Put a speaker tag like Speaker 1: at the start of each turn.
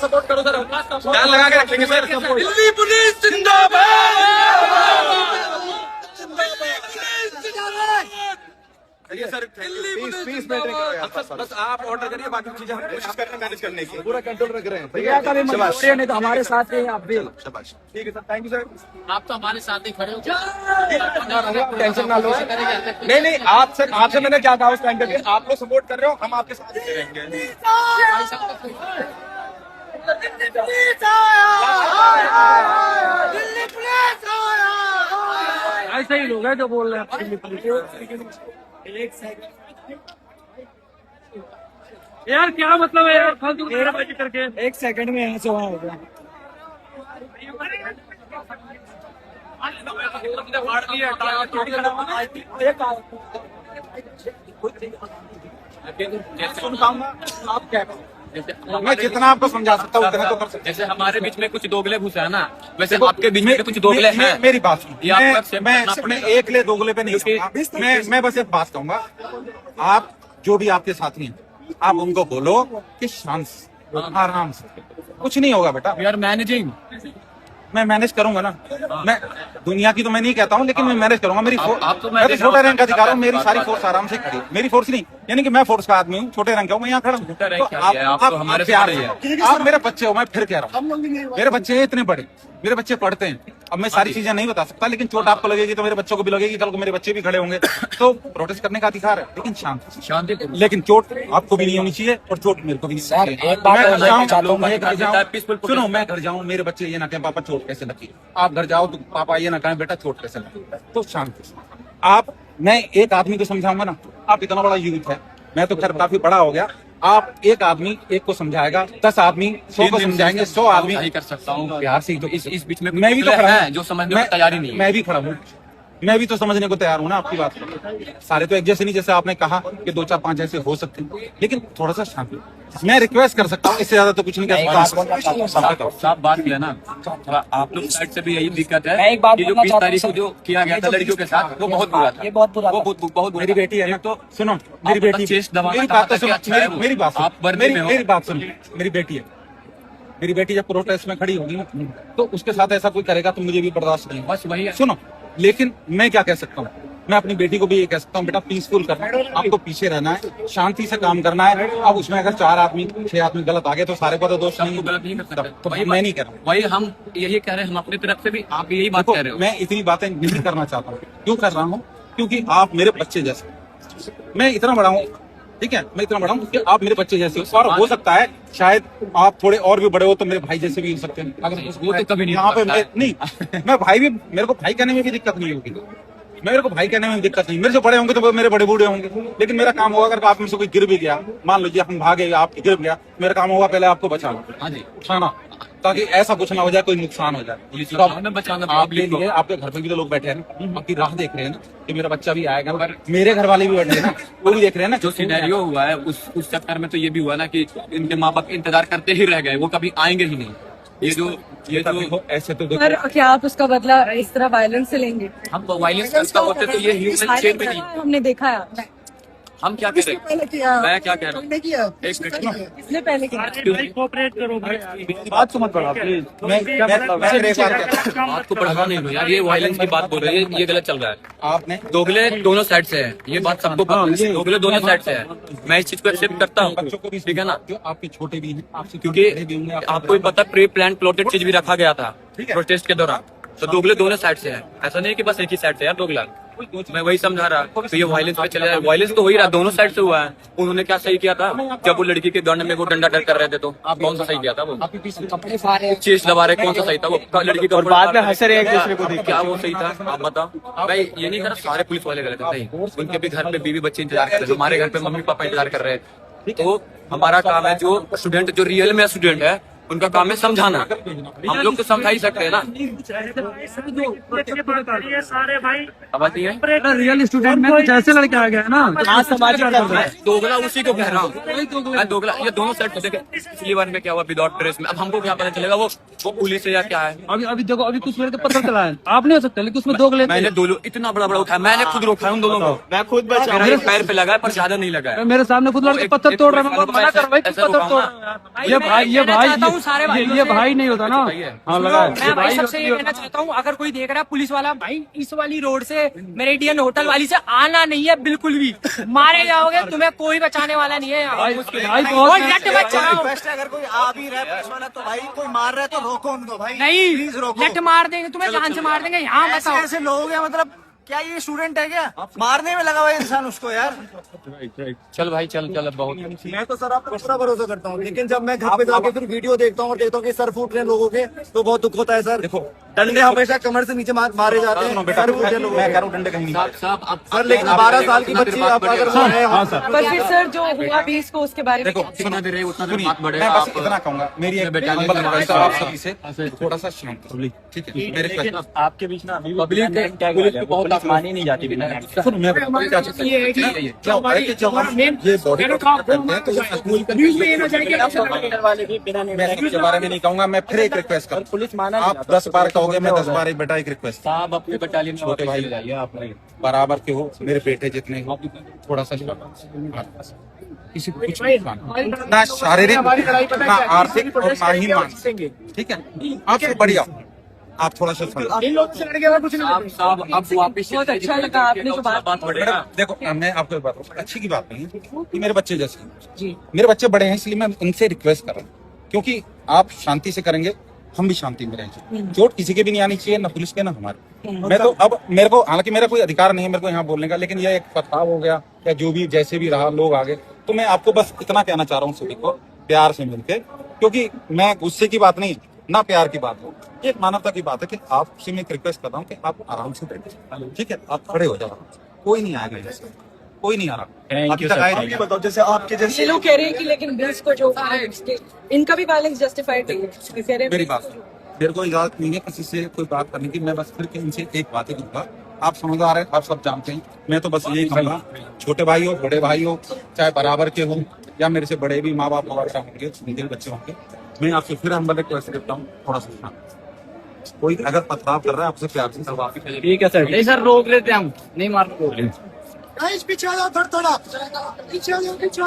Speaker 1: Support करो sir, ध्यान लगा के रखेंगे सर। दिल्ली पुलिस जिंदाबाद। सर बस आप ऑर्डर करिए, बाकी चीजें हम कोशिश कर रहे हैं मैनेज करने की, पूरा कंट्रोल रख रहे हैं।
Speaker 2: भैया नहीं तो हमारे साथ हैं आप भी।
Speaker 1: शाबाश, ठीक है सर, थैंक यू सर।
Speaker 3: आप तो हमारे साथ ही खड़े हो,
Speaker 2: टेंशन ना लो।
Speaker 1: नहीं आपसे मैंने क्या कहा उस टाइम पे, आप लोग सपोर्ट कर रहे हो, हम आपके साथ ही रहेंगे।
Speaker 2: ऐसा ही लोग हैं जो बोल रहे हैं। एक सेकंड यार, क्या मतलब है यार, फालतू मेरे करके 1 सेकंड में यहाँ से वहाँ हो गया।
Speaker 1: आप क्या, मैं जितना आपको समझा सकता हूँ उतना तो कर सकता हूँ।
Speaker 3: जैसे हमारे बीच में कुछ दोगले घुसे हैं ना, वैसे आपके बीच में कुछ दोगले हैं।
Speaker 1: मेरी बात सुनो, मैं अपने एकले दोगले पे नहीं कहूँगा, मैं बस एक बात कहूंगा, आप जो भी आपके साथी हैं आप उनको बोलो कि शांत से, आराम से, कुछ नहीं होगा बेटा।
Speaker 3: वी आर मैनेजिंग,
Speaker 1: मैं मैनेज करूंगा ना, मैं दुनिया की तो मैं नहीं कहता हूँ, लेकिन मैं मैनेज करूंगा। मेरी
Speaker 3: तो
Speaker 1: मैं तो छोटे रैंक का अधिकार हूँ, मेरी सारी फोर्स आराम से खड़ी। मेरी फोर्स नहीं, यानी कि मैं फोर्स का आदमी हूँ, छोटे रैंक का हूँ, मैं यहाँ खड़ा हूँ। आप मेरे बच्चे हो, मैं फिर कह रहा हूँ, मेरे बच्चे इतने बड़े, मेरे बच्चे पढ़ते हैं। अब मैं सारी चीजें नहीं बता सकता, लेकिन चोट आपको लगेगी तो मेरे बच्चों को भी लगेगी, कल को मेरे बच्चे भी खड़े होंगे, तो प्रोटेस्ट करने का अधिकार है, लेकिन शांति। लेकिन चोट आपको भी नहीं होनी चाहिए और चोट मेरे को भी नहीं होनी चाहिए। सुनो, मैं घर जाऊँ, मेरे बच्चे ये ना कहें पापा चोट कैसे लगी, आप घर जाओ तो पापा ये ना कहें बेटा चोट कैसे लगी, तो शांति। आप, मैं एक आदमी को समझाऊंगा ना, आप इतना बड़ा यूथ है, मैं तो खैर काफी बड़ा हो गया, आप एक आदमी एक को समझाएगा, 10 आदमी 100 को समझाएंगे, 100 आदमी
Speaker 3: नहीं कर सकता हूँ
Speaker 1: प्यार से। तो
Speaker 3: इस बीच में
Speaker 1: मैं भी तो खड़ा हूँ,
Speaker 3: जो समझने की तैयारी नहीं है।
Speaker 1: मैं भी खड़ा हूँ, मैं भी तो समझने को तैयार हूँ ना आपकी बात को। सारे तो एक जैसे नहीं, जैसे आपने कहा कि 2 4 5 ऐसे हो सकते हैं, लेकिन थोड़ा सा शांति। मैं रिक्वेस्ट कर सकता हूँ, इससे ज्यादा तो कुछ नहीं कर सकता।
Speaker 3: साफ बात किया ना, थोड़ा आप लोग साइड से भी यही दिक्कत है।
Speaker 2: एक बात
Speaker 3: जो 20 तारीख को जो किया गया था लड़कियों के साथ, वो बहुत बुरा था,
Speaker 2: ये बहुत बुरा,
Speaker 3: वो बहुत
Speaker 1: मेरी बेटी है ना, तो सुनो, मेरी बेटी, मेरी बात तो सुनो, मेरी बात सुनो, मेरी बेटी है, मेरी बेटी जब प्रोटेस्ट में खड़ी होगी ना, तो उसके साथ ऐसा कोई करेगा तो मुझे भी बर्दाश्त नहीं।
Speaker 3: बस वही है।
Speaker 1: सुनो, लेकिन मैं क्या कह सकता हूँ, मैं अपनी बेटी को भी ये कह सकता हूँ, बेटा पीसफुल करना है, आपको पीछे रहना है, शांति से काम करना है। अब उसमें अगर 4 आदमी 6 आदमी गलत आ गए तो सारे को तो दोष नहीं,
Speaker 3: गलत नहीं कर सकते,
Speaker 1: तो मैं नहीं कह रहा हूँ।
Speaker 3: वही हम यही कह रहे हैं, हम अपनी तरफ से भी आप यही बात कह रहे हो।
Speaker 1: मैं इतनी बातें नहीं करना चाहता हूँ, क्यों कर रहा हूँ, क्योंकि आप मेरे बच्चे जैसे, मैं इतना बड़ा हूँ, ठीक है, मैं इतना बड़ा हूँ कि आप मेरे बच्चे जैसे हो, और हो सकता है शायद आप थोड़े और भी बड़े हो तो मेरे भाई जैसे भी हो सकते हैं। अगर
Speaker 3: वो तो कभी नहीं
Speaker 1: यहाँ पे नहीं, मैं भाई भी, मेरे को भाई कहने में भी दिक्कत नहीं होगी, मेरे को भाई कहने में दिक्कत नहीं, मेरे से बड़े होंगे तो मेरे बड़े बूढ़े होंगे, लेकिन मेरा काम होगा, अगर आप में से कोई गिर भी गया, मान लीजिए हम भागे, आप गिर गया, मेरा काम होगा पहले आपको बचाना,
Speaker 3: हाँ जी,
Speaker 1: उठाना, ताकि ऐसा कुछ ना हो जाए, कोई नुकसान हो जाए।
Speaker 3: तो बचाना
Speaker 1: आपके लिए, आपके घर पे भी तो लोग बैठे हैं ना, आपकी राह देख रहे हैं ना कि मेरा बच्चा भी आएगा, मेरे घर वाले भी बैठे हैं ना, वो भी देख रहे हैं ना।
Speaker 3: जो सिनेरियो हुआ है उस चक्कर में तो ये भी हुआ ना कि इनके माँ बाप इंतजार करते ही रह गए, वो कभी आएंगे ही नहीं। ये जो
Speaker 1: ऐसे तो
Speaker 4: पर क्या आप उसका बदला इस तरह वायलेंस से लेंगे?
Speaker 3: हम वायलेंस का होते तो ये ह्यूमन चेन में नहीं।
Speaker 4: हमने देखा है,
Speaker 3: हम क्या कह रहे हैं, मैं क्या कह रहा हूँ, एक मिनट,
Speaker 4: इसने पहले किया।
Speaker 2: कोऑपरेट करो भाई,
Speaker 1: बात समझ पड़ा प्लीज।
Speaker 3: बात को बढ़ावा नहीं दो यार, ये वायलेंस की बात बोल रहे हैं, ये गलत चल रहा है।
Speaker 1: आपने
Speaker 3: दोगले दोनों साइड से है, ये बात सबको पता है, दोगले दोनों साइड से है, मैं इस चीज को एक्सेप्ट करता हूँ,
Speaker 1: बच्चों को भी,
Speaker 3: ठीक है ना,
Speaker 1: जो आपके छोटे भी हैं, आपसे
Speaker 3: क्योंकि आपको भी पता प्री प्लान प्लॉटेड चीज भी रखा गया था प्रोटेस्ट के दौरान, तो दोगले दोनों साइड से है, ऐसा नहीं कि बस एक ही साइड से यार दोगला। मैं वही समझा रहा तो ये वायलेंस पे चले जाए, वायलेंस तो हो ही रहा, दोनों साइड से हुआ है। उन्होंने क्या सही किया था जब वो लड़की के गन में वो डंडा डर कर रहे थे, तो आप कौन सा सही किया था, वो
Speaker 2: कपड़े फाड़े,
Speaker 3: चेस्ट दबा रहे, कौन सा सही था वो लड़की का,
Speaker 2: बाद में हंस रहे एक दूसरे को देख,
Speaker 3: क्या वो सही था आप बताओ। मैं ये नहीं कर रहा सारे पुलिस वाले गलत है, उनके भी घर पे बीवी बच्चे इंतजार कर रहे हैं, हमारे घर पे मम्मी पापा इंतजार कर रहे हैं, तो हमारा काम है जो स्टूडेंट, जो रियल में स्टूडेंट है, उनका काम है समझाना। हम लोग तो समझा ही सकते हैं ना,
Speaker 2: सारे भाई
Speaker 3: आवाज नहीं है,
Speaker 2: रियल स्टूडेंट में कुछ ऐसे लड़के आ गए ना,
Speaker 3: दोगला उसी को कह रहा हूँ मैं, दोगला ये दोनों साइड देखे। पिछली बार में क्या हुआ विदाउट ड्रेस में, अब हमको क्या पता चलेगा वो पुलिस है या क्या है।
Speaker 2: अभी देखो, अभी कुछ मेरे को पता चला है, आप नहीं हो सकते, लेकिन उसमें दोगले
Speaker 3: मैंने दो इतना बड़ा बड़ा उठाया, मैंने खुद रोका उन दोनों को, मैं खुद बचा, मेरे पैर पे लगा पर ज्यादा नहीं लगा,
Speaker 2: मेरे सामने खुद लड़के पत्थर तोड़ रहे हैं, मना कर भाई, पत्थर तोड़, ये भाई हूँ सारे भाई
Speaker 5: ये भाई नहीं होता ना। हाँ लगा है।
Speaker 2: मैं भाई सबसे ये कहना चाहता हूँ, अगर कोई देख रहा है पुलिस वाला, भाई इस वाली रोड से मेरिडियन होटल वाली से आना नहीं है बिल्कुल भी, मारे जाओगे, तुम्हें कोई बचाने वाला नहीं है यहाँ।
Speaker 5: भाई बहुत
Speaker 2: कोई लट मत चलाओ।
Speaker 6: रिक्वेस्ट है, अगर कोई आ भी रहा है पुलिस वाला तो भाई कोई मार रहा है तो रोको उनको भाई,
Speaker 2: नहीं
Speaker 6: प्लीज रोको।
Speaker 2: लट मार देंगे तुम्हें, जान से मार देंगे यहाँ
Speaker 6: ऐसे
Speaker 2: बताओ।
Speaker 6: ऐसे लोग हैं, मतलब क्या ये स्टूडेंट है क्या, मारने में लगा हुआ है इंसान उसको यार।
Speaker 3: चल भाई चल चल, अब बहुत
Speaker 6: मैं तो सर आप पर पूरा भरोसा करता हूँ, लेकिन जब मैं घर पे जाके फिर वीडियो देखता हूँ और देखता हूँ कि सर फूट रहे हैं लोगों के, तो बहुत दुख होता है सर।
Speaker 1: देखो,
Speaker 6: डंडे हमेशा कमर से नीचे मारे जाते हैं,
Speaker 1: सुनो बेटा,
Speaker 6: सर फूट रहे हैं लोगों
Speaker 1: मैं
Speaker 6: के।
Speaker 1: कह रहा हूँ डंडे कहीं नहीं मारे।
Speaker 6: सर लेकिन 12 साल की बच्ची आप अगर वो है,
Speaker 5: हाँ सर।
Speaker 4: पर फिर सर जो हुआ भी इसको उसके बारे में
Speaker 1: देखो
Speaker 4: क्या?
Speaker 1: सुनो,
Speaker 3: देर है, उतना देर
Speaker 1: सुनिए,
Speaker 3: बात बढ़ेगा।
Speaker 1: मैं बस
Speaker 3: आप-
Speaker 1: इतना कहूंगा, मेरी एक
Speaker 3: बेटा
Speaker 1: humble
Speaker 3: ने
Speaker 1: request है आप सभी से, थोड़ा सा शांत रहो, ठीक है? मेरे request-
Speaker 5: आपके बीच ना
Speaker 3: पब्लिक पुलिस को बहुत मानी नहीं जाती बिना।
Speaker 1: सुनो, मैं क्या चाहता हूँ?
Speaker 2: ये है कि
Speaker 1: क्या होता है कि जब हम ये बॉडी को करते हैं तो स्कूल
Speaker 2: न्यूज में ये ना जाए कि
Speaker 1: मैं इसके बारे में नहीं कहूंगा। मैं फिर एक रिक्वेस्ट करूँ, पुलिस माना आप 10 बार कहोगे, मैं 10 बार एक बेटा एक रिक्वेस्ट,
Speaker 3: साहब अपने बटालियन
Speaker 1: छोटे भाई
Speaker 3: जाइए आप नहीं।
Speaker 1: बराबर के हो, मेरे बेटे जितने हो, थोड़ा सा किसी को कुछ नहीं, ना शारीरिक ना आर्थिक और ना ही मानसिक, ठीक है? आपसे बढ़िया आप थोड़ा सा समझो।
Speaker 2: इन लोगों से लड़ के कुछ नहीं।
Speaker 3: साहब अब वापिस
Speaker 4: बहुत अच्छा लगा आपने जो बात
Speaker 3: बात बढ़ेगा।
Speaker 1: मैडम देखो, मैं आपको एक बात बताऊं, अच्छी की बात नहीं है कि मेरे बच्चे जैसे हैं। मेरे बच्चे बड़े हैं, इसलिए मैं उनसे रिक्वेस्ट कर रहा हूँ, क्योंकि आप शांति से करेंगे, हम भी शांति में रहेंगे। चोट किसी के भी नहीं आनी चाहिए, ना पुलिस के ना हमारे। मैं तो अब मेरे को, हालांकि मेरा कोई अधिकार नहीं है मेरे को यहाँ बोलने का, लेकिन ये एक पथराव हो गया या जो भी जैसे भी रहा, लोग आगे, तो मैं आपको बस इतना कहना चाह रहा हूँ सभी को, प्यार से मिलके, क्योंकि मैं गुस्से की बात नहीं ना प्यार की बात हो, ये एक मानवता की बात है कि आपसे मैं एक रिक्वेस्ट कर रहा हूँ कि आप आराम से बैठे, ठीक है? आप खड़े हो जाओ, कोई नहीं आएगा यहाँ से, कोई नहीं आ रहा। अभी तक आए नहीं।
Speaker 6: बताओ जैसे आपके जैसे
Speaker 4: ये लोग कह रहे हैं कि लेकिन बिल्स को जो इनका भी बैलेंस जस्टिफाइड नहीं है, कह रहे हैं
Speaker 1: मेरी बात, मेरे को इजाजत नहीं है किसी से कोई बात करने की। मैं बस फिर के इनसे एक बात ही कहूंगा, आप समझदार हैं, आप सब जानते हैं, मैं तो बस यही कहूंगा, छोटे भाई हो बड़े भाई हो, चाहे बराबर के हो या मेरे से बड़े भी माँ बाप वगैरह होंगे, उनके बच्चे होंगे, मैं आपसे फिर हम रिक्वेस्ट करता हूँ, थोड़ा सा शांत। कोई अगर पथराव कर रहा है आपसे प्यार से सब आप
Speaker 3: ठीक है सर, नहीं सर रोक लेते हम, नहीं मार
Speaker 6: पीछे आ जाओ, थोड़ा पीछे आ जाओ।